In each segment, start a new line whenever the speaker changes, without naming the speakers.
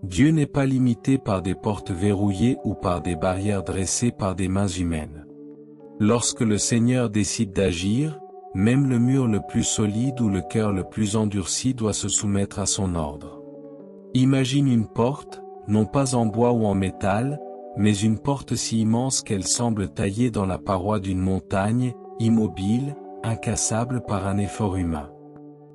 Dieu n'est pas limité par des portes verrouillées ou par des barrières dressées par des mains humaines. Lorsque le Seigneur décide d'agir, même le mur le plus solide ou le cœur le plus endurci doit se soumettre à son ordre. Imagine une porte, non pas en bois ou en métal, mais une porte si immense qu'elle semble taillée dans la paroi d'une montagne, immobile, incassable par un effort humain.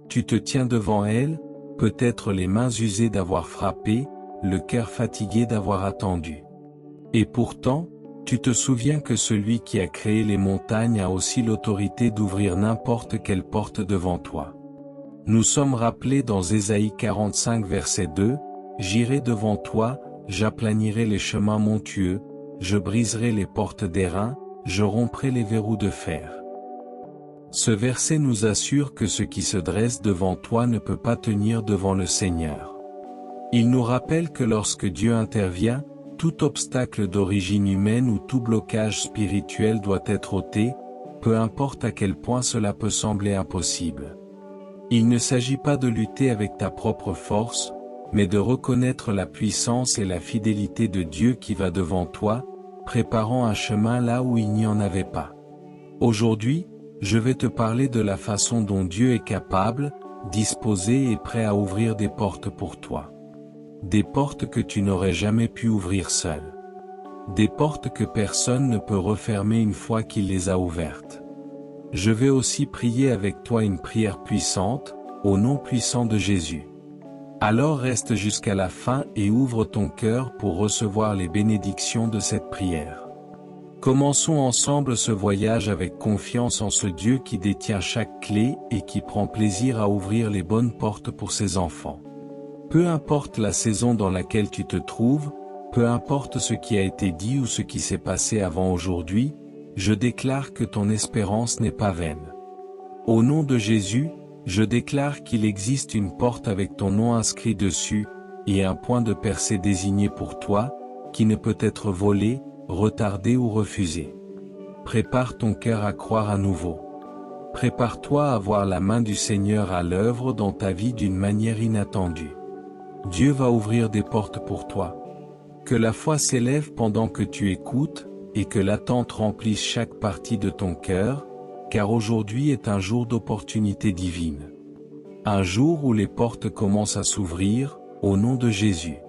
Tu te tiens devant elle, peut-être les mains usées d'avoir frappé, le cœur fatigué d'avoir attendu. Et pourtant, tu te souviens que celui qui a créé les montagnes a aussi l'autorité d'ouvrir n'importe quelle porte devant toi. Nous sommes rappelés dans Ésaïe 45 verset 2, « J'irai devant toi, j'aplanirai les chemins montueux, je briserai les portes d'airain, je romprai les verrous de fer. » Ce verset nous assure que ce qui se dresse devant toi ne peut pas tenir devant le Seigneur. Il nous rappelle que lorsque Dieu intervient, tout obstacle d'origine humaine ou tout blocage spirituel doit être ôté, peu importe à quel point cela peut sembler impossible. Il ne s'agit pas de lutter avec ta propre force, mais de reconnaître la puissance et la fidélité de Dieu qui va devant toi, préparant un chemin là où il n'y en avait pas. Aujourd'hui, je vais te parler de la façon dont Dieu est capable, disposé et prêt à ouvrir des portes pour toi. Des portes que tu n'aurais jamais pu ouvrir seul. Des portes que personne ne peut refermer une fois qu'il les a ouvertes. Je vais aussi prier avec toi une prière puissante, au nom puissant de Jésus. Alors reste jusqu'à la fin et ouvre ton cœur pour recevoir les bénédictions de cette prière. Commençons ensemble ce voyage avec confiance en ce Dieu qui détient chaque clé et qui prend plaisir à ouvrir les bonnes portes pour ses enfants. Peu importe la saison dans laquelle tu te trouves, peu importe ce qui a été dit ou ce qui s'est passé avant aujourd'hui, je déclare que ton espérance n'est pas vaine. Au nom de Jésus, je déclare qu'il existe une porte avec ton nom inscrit dessus, et un point de percée désigné pour toi, qui ne peut être volé, retardé ou refusé. Prépare ton cœur à croire à nouveau. Prépare-toi à voir la main du Seigneur à l'œuvre dans ta vie d'une manière inattendue. Dieu va ouvrir des portes pour toi. Que la foi s'élève pendant que tu écoutes, et que l'attente remplisse chaque partie de ton cœur, car aujourd'hui est un jour d'opportunité divine. Un jour où les portes commencent à s'ouvrir, au nom de Jésus.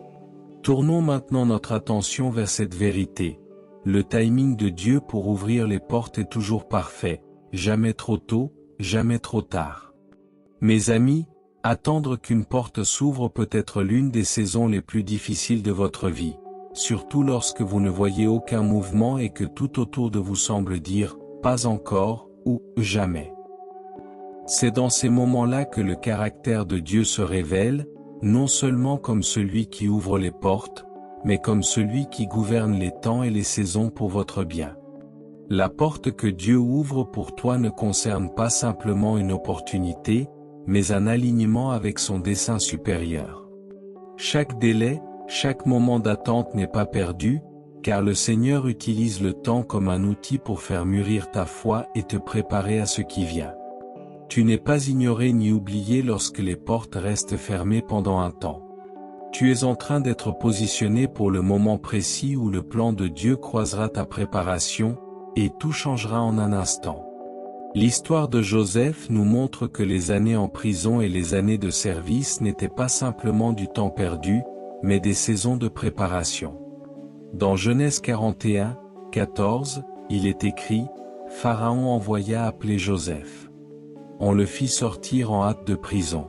Tournons maintenant notre attention vers cette vérité. Le timing de Dieu pour ouvrir les portes est toujours parfait, jamais trop tôt, jamais trop tard. Mes amis, attendre qu'une porte s'ouvre peut être l'une des saisons les plus difficiles de votre vie, surtout lorsque vous ne voyez aucun mouvement et que tout autour de vous semble dire « pas encore » ou « jamais ». C'est dans ces moments-là que le caractère de Dieu se révèle, non seulement comme celui qui ouvre les portes, mais comme celui qui gouverne les temps et les saisons pour votre bien. La porte que Dieu ouvre pour toi ne concerne pas simplement une opportunité, mais un alignement avec son dessein supérieur. Chaque délai, chaque moment d'attente n'est pas perdu, car le Seigneur utilise le temps comme un outil pour faire mûrir ta foi et te préparer à ce qui vient. Tu n'es pas ignoré ni oublié lorsque les portes restent fermées pendant un temps. Tu es en train d'être positionné pour le moment précis où le plan de Dieu croisera ta préparation, et tout changera en un instant. L'histoire de Joseph nous montre que les années en prison et les années de service n'étaient pas simplement du temps perdu, mais des saisons de préparation. Dans Genèse 41, 14, il est écrit, « Pharaon envoya appeler Joseph. On le fit sortir en hâte de prison.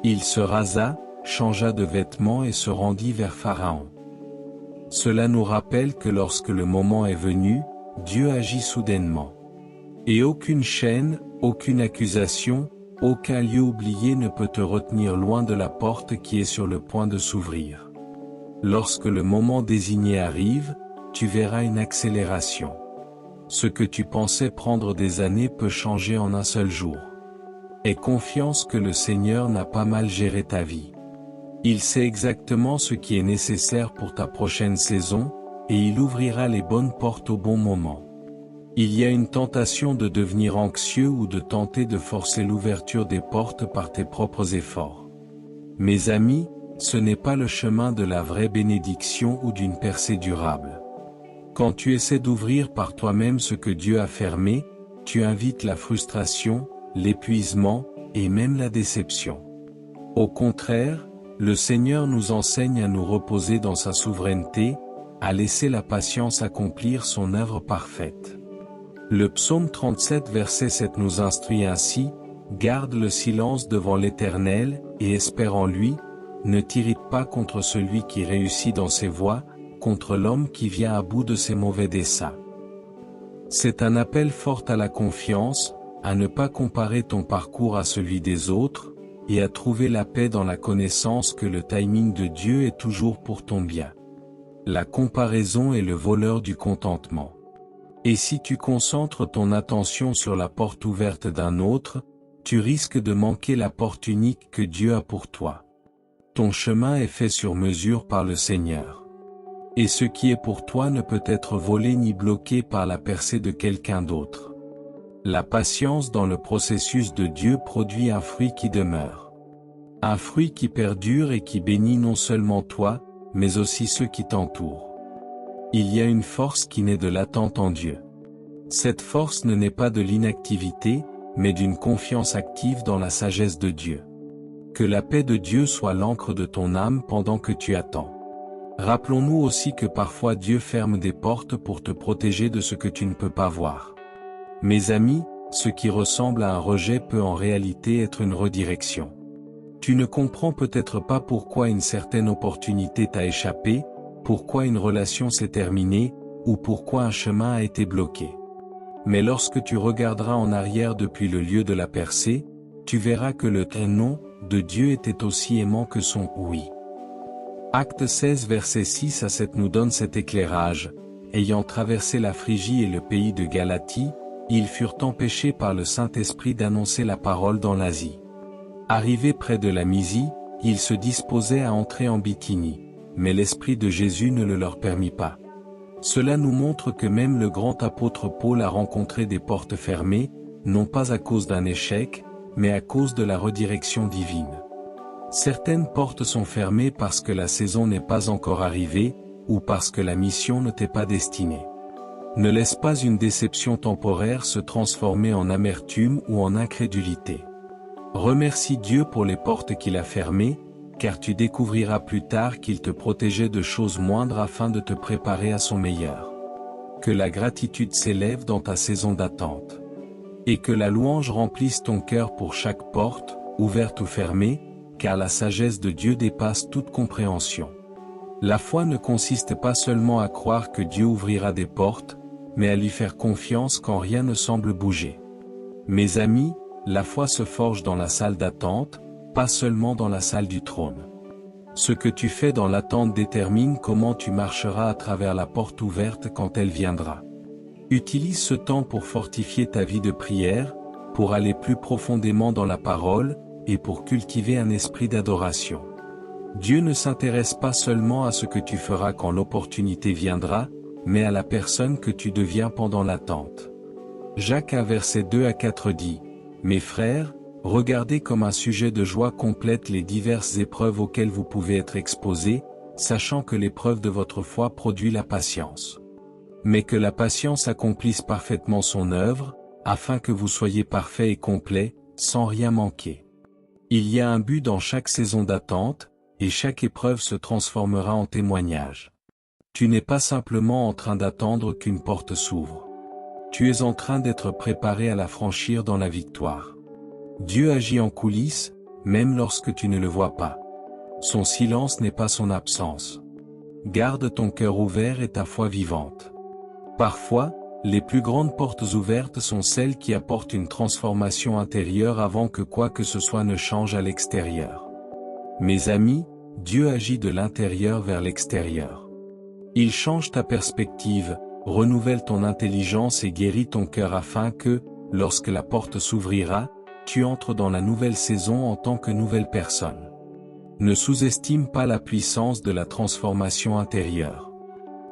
Il se rasa, changea de vêtements et se rendit vers Pharaon. » Cela nous rappelle que lorsque le moment est venu, Dieu agit soudainement. Et aucune chaîne, aucune accusation, aucun lieu oublié ne peut te retenir loin de la porte qui est sur le point de s'ouvrir. Lorsque le moment désigné arrive, tu verras une accélération. Ce que tu pensais prendre des années peut changer en un seul jour. Aie confiance que le Seigneur n'a pas mal géré ta vie. Il sait exactement ce qui est nécessaire pour ta prochaine saison, et il ouvrira les bonnes portes au bon moment. Il y a une tentation de devenir anxieux ou de tenter de forcer l'ouverture des portes par tes propres efforts. Mes amis, ce n'est pas le chemin de la vraie bénédiction ou d'une percée durable. Quand tu essaies d'ouvrir par toi-même ce que Dieu a fermé, tu invites la frustration, l'épuisement, et même la déception. Au contraire, le Seigneur nous enseigne à nous reposer dans sa souveraineté, à laisser la patience accomplir son œuvre parfaite. Le psaume 37 verset 7 nous instruit ainsi, « Garde le silence devant l'Éternel, et espère en lui, ne t'irrite pas contre celui qui réussit dans ses voies, contre l'homme qui vient à bout de ses mauvais desseins. » C'est un appel fort à la confiance, à ne pas comparer ton parcours à celui des autres, et à trouver la paix dans la connaissance que le timing de Dieu est toujours pour ton bien. La comparaison est le voleur du contentement. Et si tu concentres ton attention sur la porte ouverte d'un autre, tu risques de manquer la porte unique que Dieu a pour toi. Ton chemin est fait sur mesure par le Seigneur. Et ce qui est pour toi ne peut être volé ni bloqué par la percée de quelqu'un d'autre. La patience dans le processus de Dieu produit un fruit qui demeure. Un fruit qui perdure et qui bénit non seulement toi, mais aussi ceux qui t'entourent. Il y a une force qui naît de l'attente en Dieu. Cette force ne naît pas de l'inactivité, mais d'une confiance active dans la sagesse de Dieu. Que la paix de Dieu soit l'encre de ton âme pendant que tu attends. Rappelons-nous aussi que parfois Dieu ferme des portes pour te protéger de ce que tu ne peux pas voir. Mes amis, ce qui ressemble à un rejet peut en réalité être une redirection. Tu ne comprends peut-être pas pourquoi une certaine opportunité t'a échappé, pourquoi une relation s'est terminée, ou pourquoi un chemin a été bloqué. Mais lorsque tu regarderas en arrière depuis le lieu de la percée, tu verras que le « non » de Dieu était aussi aimant que son « oui ». Acte 16 versets 6 à 7 nous donne cet éclairage. Ayant traversé la Phrygie et le pays de Galatie, ils furent empêchés par le Saint-Esprit d'annoncer la parole dans l'Asie. Arrivés près de la Mysie, ils se disposaient à entrer en Bithynie, mais l'Esprit de Jésus ne le leur permit pas. Cela nous montre que même le grand apôtre Paul a rencontré des portes fermées, non pas à cause d'un échec, mais à cause de la redirection divine. Certaines portes sont fermées parce que la saison n'est pas encore arrivée, ou parce que la mission ne t'est pas destinée. Ne laisse pas une déception temporaire se transformer en amertume ou en incrédulité. Remercie Dieu pour les portes qu'il a fermées, car tu découvriras plus tard qu'il te protégeait de choses moindres afin de te préparer à son meilleur. Que la gratitude s'élève dans ta saison d'attente. Et que la louange remplisse ton cœur pour chaque porte, ouverte ou fermée, car la sagesse de Dieu dépasse toute compréhension. La foi ne consiste pas seulement à croire que Dieu ouvrira des portes, mais à lui faire confiance quand rien ne semble bouger. Mes amis, la foi se forge dans la salle d'attente, pas seulement dans la salle du trône. Ce que tu fais dans l'attente détermine comment tu marcheras à travers la porte ouverte quand elle viendra. Utilise ce temps pour fortifier ta vie de prière, pour aller plus profondément dans la parole, et pour cultiver un esprit d'adoration. Dieu ne s'intéresse pas seulement à ce que tu feras quand l'opportunité viendra, mais à la personne que tu deviens pendant l'attente. Jacques 1 verset 2 à 4 dit, « Mes frères, regardez comme un sujet de joie complète les diverses épreuves auxquelles vous pouvez être exposés, sachant que l'épreuve de votre foi produit la patience. Mais que la patience accomplisse parfaitement son œuvre, afin que vous soyez parfaits et complets, sans rien manquer. Il y a un but dans chaque saison d'attente, et chaque épreuve se transformera en témoignage. Tu n'es pas simplement en train d'attendre qu'une porte s'ouvre. Tu es en train d'être préparé à la franchir dans la victoire. Dieu agit en coulisses, même lorsque tu ne le vois pas. Son silence n'est pas son absence. Garde ton cœur ouvert et ta foi vivante. Parfois, les plus grandes portes ouvertes sont celles qui apportent une transformation intérieure avant que quoi que ce soit ne change à l'extérieur. Mes amis, Dieu agit de l'intérieur vers l'extérieur. Il change ta perspective, renouvelle ton intelligence et guérit ton cœur afin que, lorsque la porte s'ouvrira, tu entres dans la nouvelle saison en tant que nouvelle personne. Ne sous-estime pas la puissance de la transformation intérieure.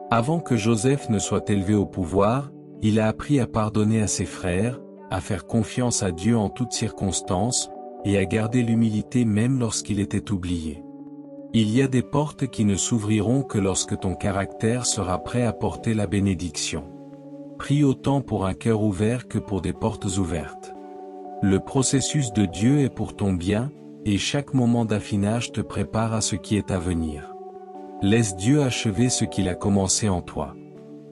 Avant que Joseph ne soit élevé au pouvoir, il a appris à pardonner à ses frères, à faire confiance à Dieu en toutes circonstances, et à garder l'humilité même lorsqu'il était oublié. Il y a des portes qui ne s'ouvriront que lorsque ton caractère sera prêt à porter la bénédiction. Prie autant pour un cœur ouvert que pour des portes ouvertes. Le processus de Dieu est pour ton bien, et chaque moment d'affinage te prépare à ce qui est à venir. Laisse Dieu achever ce qu'il a commencé en toi.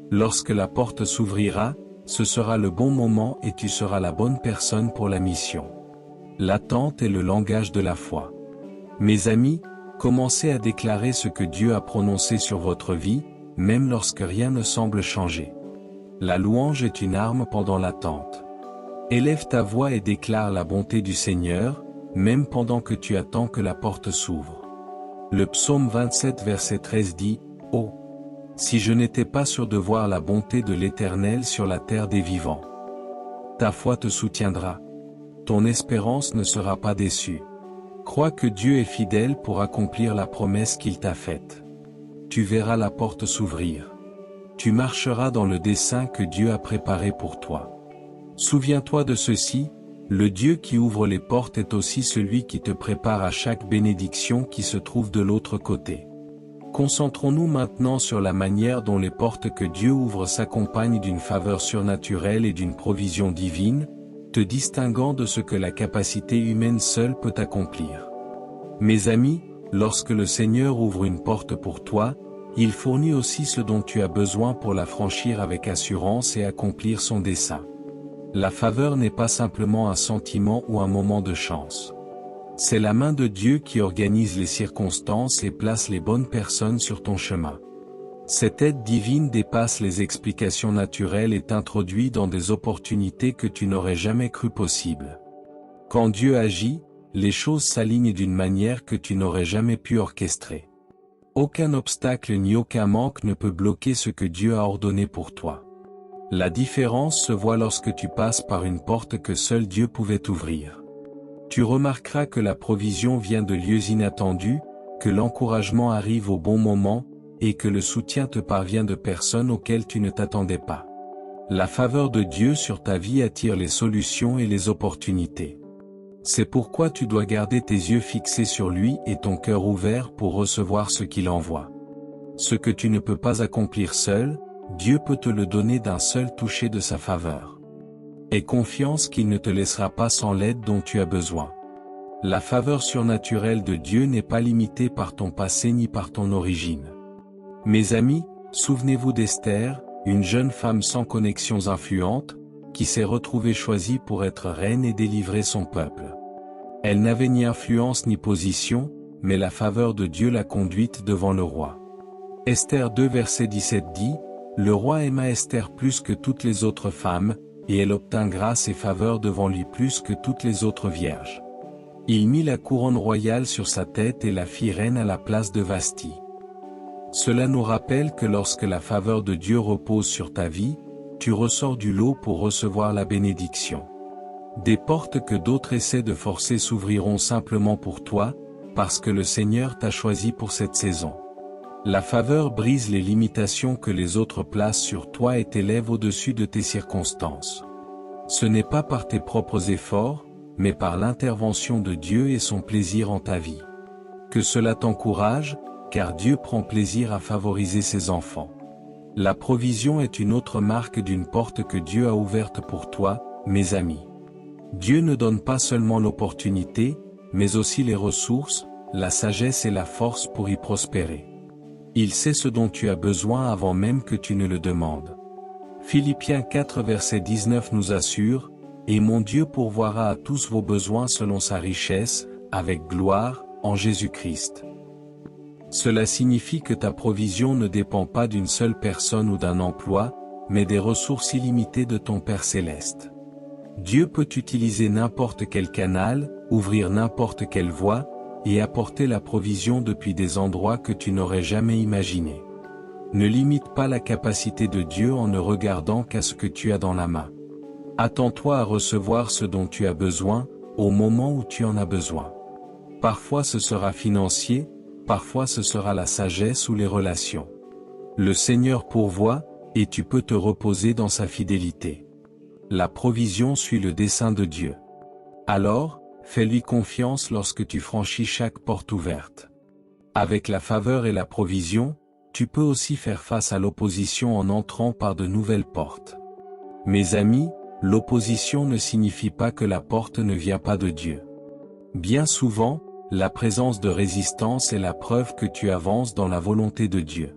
Lorsque la porte s'ouvrira, ce sera le bon moment et tu seras la bonne personne pour la mission. L'attente est le langage de la foi. Mes amis, commencez à déclarer ce que Dieu a prononcé sur votre vie, même lorsque rien ne semble changer. La louange est une arme pendant l'attente. Élève ta voix et déclare la bonté du Seigneur, même pendant que tu attends que la porte s'ouvre. Le psaume 27 verset 13 dit, « Oh! Si je n'étais pas sûr de voir la bonté de l'Éternel sur la terre des vivants. » Ta foi te soutiendra. Ton espérance ne sera pas déçue. Crois que Dieu est fidèle pour accomplir la promesse qu'il t'a faite. Tu verras la porte s'ouvrir. Tu marcheras dans le dessein que Dieu a préparé pour toi. Souviens-toi de ceci, le Dieu qui ouvre les portes est aussi celui qui te prépare à chaque bénédiction qui se trouve de l'autre côté. Concentrons-nous maintenant sur la manière dont les portes que Dieu ouvre s'accompagnent d'une faveur surnaturelle et d'une provision divine, te distinguant de ce que la capacité humaine seule peut accomplir. Mes amis, lorsque le Seigneur ouvre une porte pour toi, il fournit aussi ce dont tu as besoin pour la franchir avec assurance et accomplir son dessein. La faveur n'est pas simplement un sentiment ou un moment de chance. C'est la main de Dieu qui organise les circonstances et place les bonnes personnes sur ton chemin. Cette aide divine dépasse les explications naturelles et t'introduit dans des opportunités que tu n'aurais jamais cru possibles. Quand Dieu agit, les choses s'alignent d'une manière que tu n'aurais jamais pu orchestrer. Aucun obstacle ni aucun manque ne peut bloquer ce que Dieu a ordonné pour toi. La différence se voit lorsque tu passes par une porte que seul Dieu pouvait ouvrir. Tu remarqueras que la provision vient de lieux inattendus, que l'encouragement arrive au bon moment, et que le soutien te parvient de personnes auxquelles tu ne t'attendais pas. La faveur de Dieu sur ta vie attire les solutions et les opportunités. C'est pourquoi tu dois garder tes yeux fixés sur lui et ton cœur ouvert pour recevoir ce qu'il envoie. Ce que tu ne peux pas accomplir seul, Dieu peut te le donner d'un seul toucher de sa faveur. Aie confiance qu'il ne te laissera pas sans l'aide dont tu as besoin. La faveur surnaturelle de Dieu n'est pas limitée par ton passé ni par ton origine. Mes amis, souvenez-vous d'Esther, une jeune femme sans connexions influentes, qui s'est retrouvée choisie pour être reine et délivrer son peuple. Elle n'avait ni influence ni position, mais la faveur de Dieu l'a conduite devant le roi. Esther 2 verset 17 dit, « Le roi aima Esther plus que toutes les autres femmes, et elle obtint grâce et faveur devant lui plus que toutes les autres vierges. Il mit la couronne royale sur sa tête et la fit reine à la place de Vasti. » Cela nous rappelle que lorsque la faveur de Dieu repose sur ta vie, tu ressors du lot pour recevoir la bénédiction. Des portes que d'autres essaient de forcer s'ouvriront simplement pour toi, parce que le Seigneur t'a choisi pour cette saison. La faveur brise les limitations que les autres placent sur toi et t'élève au-dessus de tes circonstances. Ce n'est pas par tes propres efforts, mais par l'intervention de Dieu et son plaisir en ta vie. Que cela t'encourage, car Dieu prend plaisir à favoriser ses enfants. La provision est une autre marque d'une porte que Dieu a ouverte pour toi, mes amis. Dieu ne donne pas seulement l'opportunité, mais aussi les ressources, la sagesse et la force pour y prospérer. Il sait ce dont tu as besoin avant même que tu ne le demandes. Philippiens 4 verset 19 nous assure, « Et mon Dieu pourvoira à tous vos besoins selon sa richesse, avec gloire, en Jésus-Christ. » Cela signifie que ta provision ne dépend pas d'une seule personne ou d'un emploi, mais des ressources illimitées de ton Père céleste. Dieu peut utiliser n'importe quel canal, ouvrir n'importe quelle voie, et apporter la provision depuis des endroits que tu n'aurais jamais imaginés. Ne limite pas la capacité de Dieu en ne regardant qu'à ce que tu as dans la main. Attends-toi à recevoir ce dont tu as besoin, au moment où tu en as besoin. Parfois ce sera financier, parfois ce sera la sagesse ou les relations. Le Seigneur pourvoit, et tu peux te reposer dans sa fidélité. La provision suit le dessein de Dieu. Alors, fais-lui confiance lorsque tu franchis chaque porte ouverte. Avec la faveur et la provision, tu peux aussi faire face à l'opposition en entrant par de nouvelles portes. Mes amis, l'opposition ne signifie pas que la porte ne vient pas de Dieu. Bien souvent, la présence de résistance est la preuve que tu avances dans la volonté de Dieu.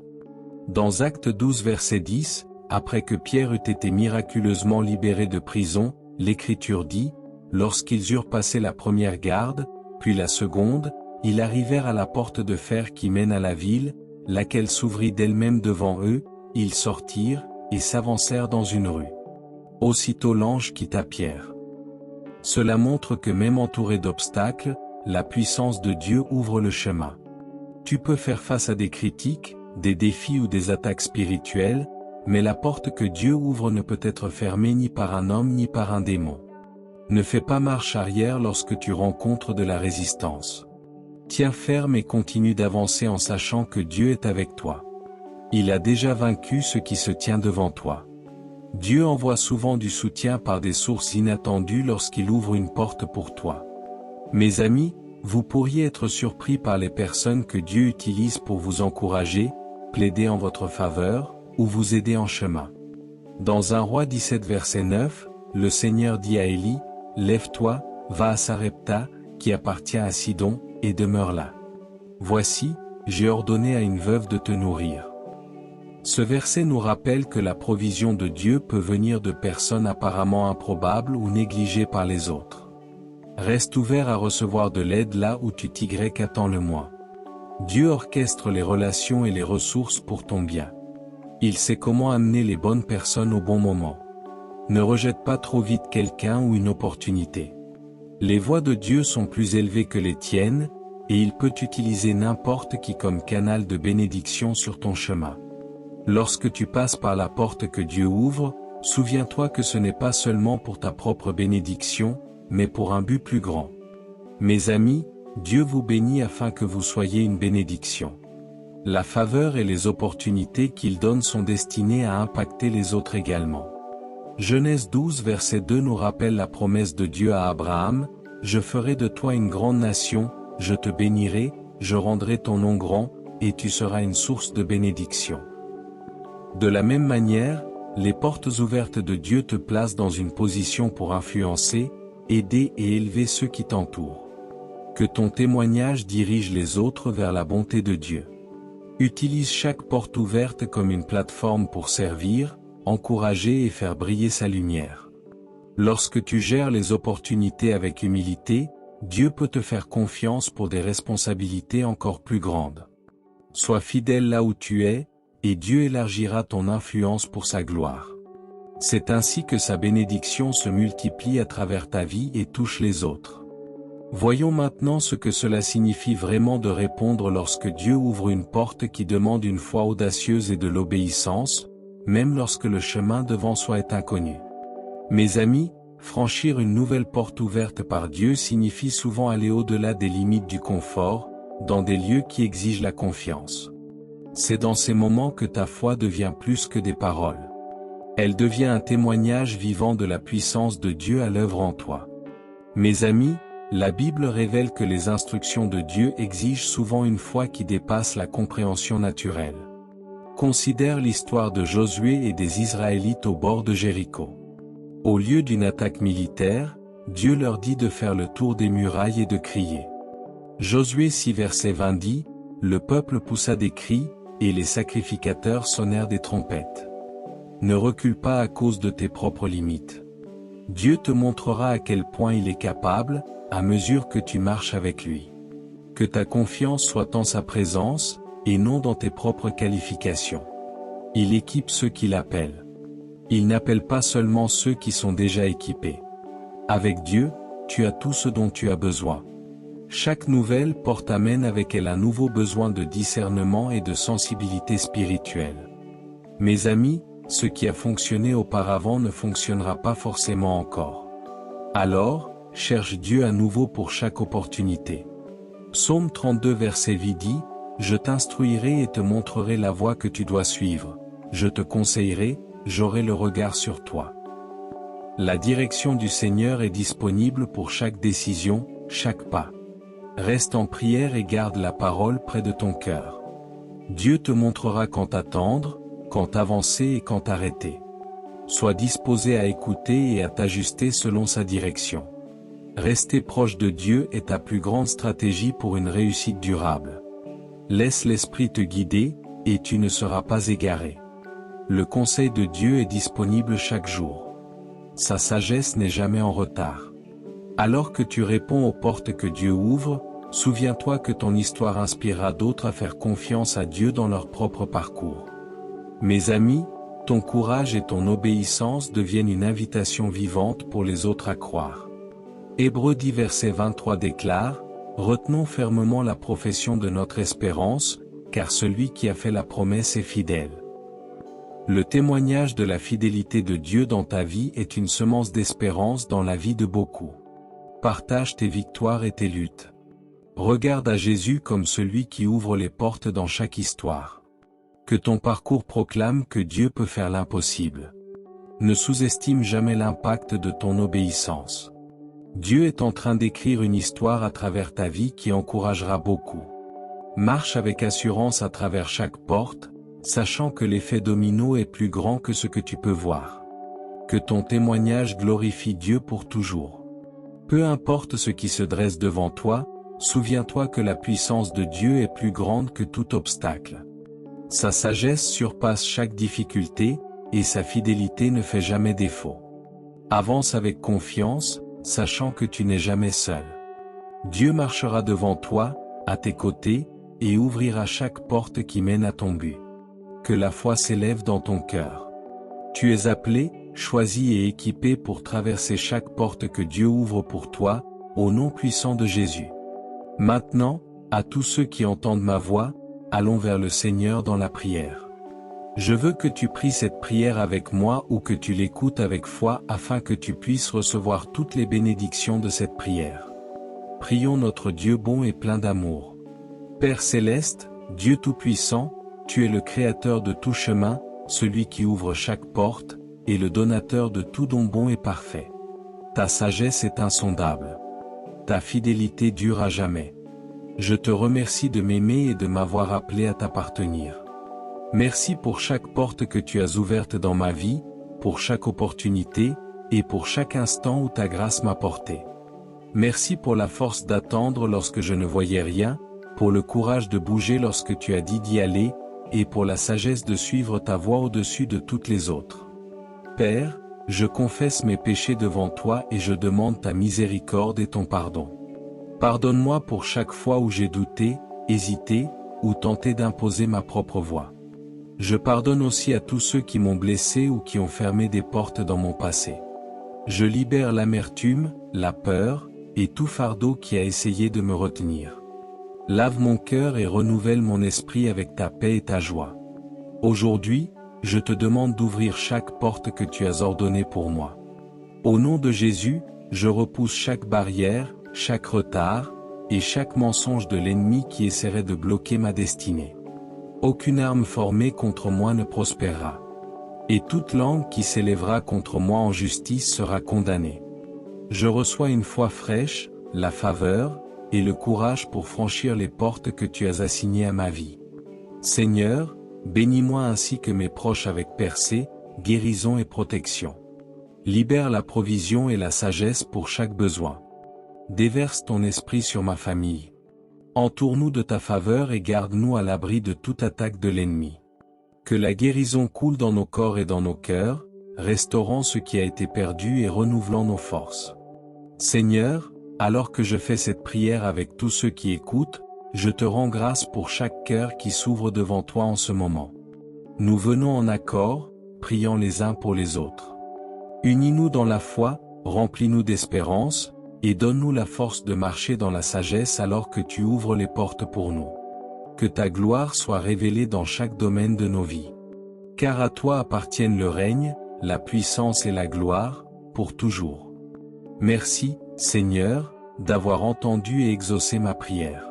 Dans Actes 12 verset 10, après que Pierre eut été miraculeusement libéré de prison, l'Écriture dit, lorsqu'ils eurent passé la première garde, puis la seconde, ils arrivèrent à la porte de fer qui mène à la ville, laquelle s'ouvrit d'elle-même devant eux, ils sortirent, et s'avancèrent dans une rue. Aussitôt l'ange quitta Pierre. Cela montre que même entouré d'obstacles, la puissance de Dieu ouvre le chemin. Tu peux faire face à des critiques, des défis ou des attaques spirituelles, mais la porte que Dieu ouvre ne peut être fermée ni par un homme ni par un démon. Ne fais pas marche arrière lorsque tu rencontres de la résistance. Tiens ferme et continue d'avancer en sachant que Dieu est avec toi. Il a déjà vaincu ce qui se tient devant toi. Dieu envoie souvent du soutien par des sources inattendues lorsqu'il ouvre une porte pour toi. Mes amis, vous pourriez être surpris par les personnes que Dieu utilise pour vous encourager, plaider en votre faveur, ou vous aider en chemin. Dans 1 Roi 17 verset 9, le Seigneur dit à Élie, « Lève-toi, va à Sarepta, qui appartient à Sidon, et demeure là. Voici, j'ai ordonné à une veuve de te nourrir. » Ce verset nous rappelle que la provision de Dieu peut venir de personnes apparemment improbables ou négligées par les autres. Reste ouvert à recevoir de l'aide là où tu t'y attends le moins. Dieu orchestre les relations et les ressources pour ton bien. Il sait comment amener les bonnes personnes au bon moment. Ne rejette pas trop vite quelqu'un ou une opportunité. Les voies de Dieu sont plus élevées que les tiennes, et il peut utiliser n'importe qui comme canal de bénédiction sur ton chemin. Lorsque tu passes par la porte que Dieu ouvre, souviens-toi que ce n'est pas seulement pour ta propre bénédiction, mais pour un but plus grand. Mes amis, Dieu vous bénit afin que vous soyez une bénédiction. La faveur et les opportunités qu'il donne sont destinées à impacter les autres également. Genèse 12 verset 2 nous rappelle la promesse de Dieu à Abraham, « Je ferai de toi une grande nation, je te bénirai, je rendrai ton nom grand, et tu seras une source de bénédiction. » De la même manière, les portes ouvertes de Dieu te placent dans une position pour influencer, aider et élever ceux qui t'entourent. Que ton témoignage dirige les autres vers la bonté de Dieu. Utilise chaque porte ouverte comme une plateforme pour servir, encourager et faire briller sa lumière. Lorsque tu gères les opportunités avec humilité, Dieu peut te faire confiance pour des responsabilités encore plus grandes. Sois fidèle là où tu es, et Dieu élargira ton influence pour sa gloire. C'est ainsi que sa bénédiction se multiplie à travers ta vie et touche les autres. Voyons maintenant ce que cela signifie vraiment de répondre lorsque Dieu ouvre une porte qui demande une foi audacieuse et de l'obéissance, même lorsque le chemin devant soi est inconnu. Mes amis, franchir une nouvelle porte ouverte par Dieu signifie souvent aller au-delà des limites du confort, dans des lieux qui exigent la confiance. C'est dans ces moments que ta foi devient plus que des paroles. Elle devient un témoignage vivant de la puissance de Dieu à l'œuvre en toi. Mes amis, la Bible révèle que les instructions de Dieu exigent souvent une foi qui dépasse la compréhension naturelle. Considère l'histoire de Josué et des Israélites au bord de Jéricho. Au lieu d'une attaque militaire, Dieu leur dit de faire le tour des murailles et de crier. Josué 6 verset 20 dit, « Le peuple poussa des cris, et les sacrificateurs sonnèrent des trompettes. » Ne recule pas à cause de tes propres limites. Dieu te montrera à quel point il est capable, à mesure que tu marches avec lui. Que ta confiance soit en sa présence, et non dans tes propres qualifications. Il équipe ceux qui l'appellent. Il n'appelle pas seulement ceux qui sont déjà équipés. Avec Dieu, tu as tout ce dont tu as besoin. Chaque nouvelle porte amène avec elle un nouveau besoin de discernement et de sensibilité spirituelle. Mes amis, ce qui a fonctionné auparavant ne fonctionnera pas forcément encore. Alors, cherche Dieu à nouveau pour chaque opportunité. Psaume 32 verset 8 dit, « Je t'instruirai et te montrerai la voie que tu dois suivre. Je te conseillerai, j'aurai le regard sur toi. » La direction du Seigneur est disponible pour chaque décision, chaque pas. Reste en prière et garde la parole près de ton cœur. Dieu te montrera quand attendre, quand avancer et quand arrêter. Sois disposé à écouter et à t'ajuster selon sa direction. Rester proche de Dieu est ta plus grande stratégie pour une réussite durable. Laisse l'Esprit te guider, et tu ne seras pas égaré. Le conseil de Dieu est disponible chaque jour. Sa sagesse n'est jamais en retard. Alors que tu réponds aux portes que Dieu ouvre, souviens-toi que ton histoire inspirera d'autres à faire confiance à Dieu dans leur propre parcours. Mes amis, ton courage et ton obéissance deviennent une invitation vivante pour les autres à croire. Hébreux 10 verset 23 déclare, « Retenons fermement la profession de notre espérance, car celui qui a fait la promesse est fidèle. » Le témoignage de la fidélité de Dieu dans ta vie est une semence d'espérance dans la vie de beaucoup. Partage tes victoires et tes luttes. Regarde à Jésus comme celui qui ouvre les portes dans chaque histoire. Que ton parcours proclame que Dieu peut faire l'impossible. Ne sous-estime jamais l'impact de ton obéissance. Dieu est en train d'écrire une histoire à travers ta vie qui encouragera beaucoup. Marche avec assurance à travers chaque porte, sachant que l'effet domino est plus grand que ce que tu peux voir. Que ton témoignage glorifie Dieu pour toujours. Peu importe ce qui se dresse devant toi, souviens-toi que la puissance de Dieu est plus grande que tout obstacle. Sa sagesse surpasse chaque difficulté, et sa fidélité ne fait jamais défaut. Avance avec confiance, sachant que tu n'es jamais seul. Dieu marchera devant toi, à tes côtés, et ouvrira chaque porte qui mène à ton but. Que la foi s'élève dans ton cœur. Tu es appelé, choisi et équipé pour traverser chaque porte que Dieu ouvre pour toi, au nom puissant de Jésus. Maintenant, à tous ceux qui entendent ma voix, allons vers le Seigneur dans la prière. Je veux que tu pries cette prière avec moi ou que tu l'écoutes avec foi afin que tu puisses recevoir toutes les bénédictions de cette prière. Prions notre Dieu bon et plein d'amour. Père céleste, Dieu tout-puissant, tu es le créateur de tout chemin, celui qui ouvre chaque porte, et le donateur de tout don bon et parfait. Ta sagesse est insondable. Ta fidélité dure à jamais. Je te remercie de m'aimer et de m'avoir appelé à t'appartenir. Merci pour chaque porte que tu as ouverte dans ma vie, pour chaque opportunité, et pour chaque instant où ta grâce m'a porté. Merci pour la force d'attendre lorsque je ne voyais rien, pour le courage de bouger lorsque tu as dit d'y aller, et pour la sagesse de suivre ta voie au-dessus de toutes les autres. Père, je confesse mes péchés devant toi et je demande ta miséricorde et ton pardon. Pardonne-moi pour chaque fois où j'ai douté, hésité, ou tenté d'imposer ma propre voie. Je pardonne aussi à tous ceux qui m'ont blessé ou qui ont fermé des portes dans mon passé. Je libère l'amertume, la peur, et tout fardeau qui a essayé de me retenir. Lave mon cœur et renouvelle mon esprit avec ta paix et ta joie. Aujourd'hui, je te demande d'ouvrir chaque porte que tu as ordonnée pour moi. Au nom de Jésus, je repousse chaque barrière, chaque retard, et chaque mensonge de l'ennemi qui essaierait de bloquer ma destinée. Aucune arme formée contre moi ne prospérera. Et toute langue qui s'élèvera contre moi en justice sera condamnée. Je reçois une foi fraîche, la faveur, et le courage pour franchir les portes que tu as assignées à ma vie. Seigneur, bénis-moi ainsi que mes proches avec percée, guérison et protection. Libère la provision et la sagesse pour chaque besoin. Déverse ton esprit sur ma famille. Entoure-nous de ta faveur et garde-nous à l'abri de toute attaque de l'ennemi. Que la guérison coule dans nos corps et dans nos cœurs, restaurant ce qui a été perdu et renouvelant nos forces. Seigneur, alors que je fais cette prière avec tous ceux qui écoutent, je te rends grâce pour chaque cœur qui s'ouvre devant toi en ce moment. Nous venons en accord, priant les uns pour les autres. Unis-nous dans la foi, remplis-nous d'espérance, et donne-nous la force de marcher dans la sagesse alors que tu ouvres les portes pour nous. Que ta gloire soit révélée dans chaque domaine de nos vies. Car à toi appartiennent le règne, la puissance et la gloire, pour toujours. Merci, Seigneur, d'avoir entendu et exaucé ma prière.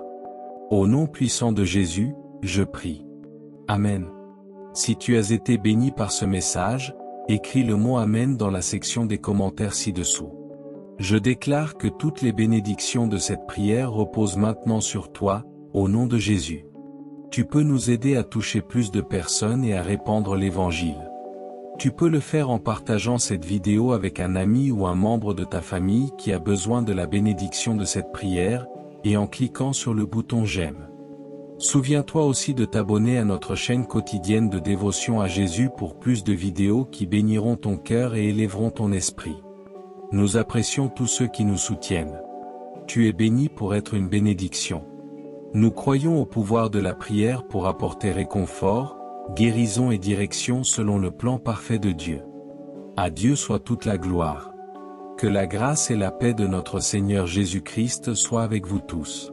Au nom puissant de Jésus, je prie. Amen. Si tu as été béni par ce message, écris le mot Amen dans la section des commentaires ci-dessous. Je déclare que toutes les bénédictions de cette prière reposent maintenant sur toi, au nom de Jésus. Tu peux nous aider à toucher plus de personnes et à répandre l'Évangile. Tu peux le faire en partageant cette vidéo avec un ami ou un membre de ta famille qui a besoin de la bénédiction de cette prière, et en cliquant sur le bouton j'aime. Souviens-toi aussi de t'abonner à notre chaîne quotidienne de dévotion à Jésus pour plus de vidéos qui béniront ton cœur et élèveront ton esprit. Nous apprécions tous ceux qui nous soutiennent. Tu es béni pour être une bénédiction. Nous croyons au pouvoir de la prière pour apporter réconfort, guérison et direction selon le plan parfait de Dieu. À Dieu soit toute la gloire. Que la grâce et la paix de notre Seigneur Jésus-Christ soient avec vous tous.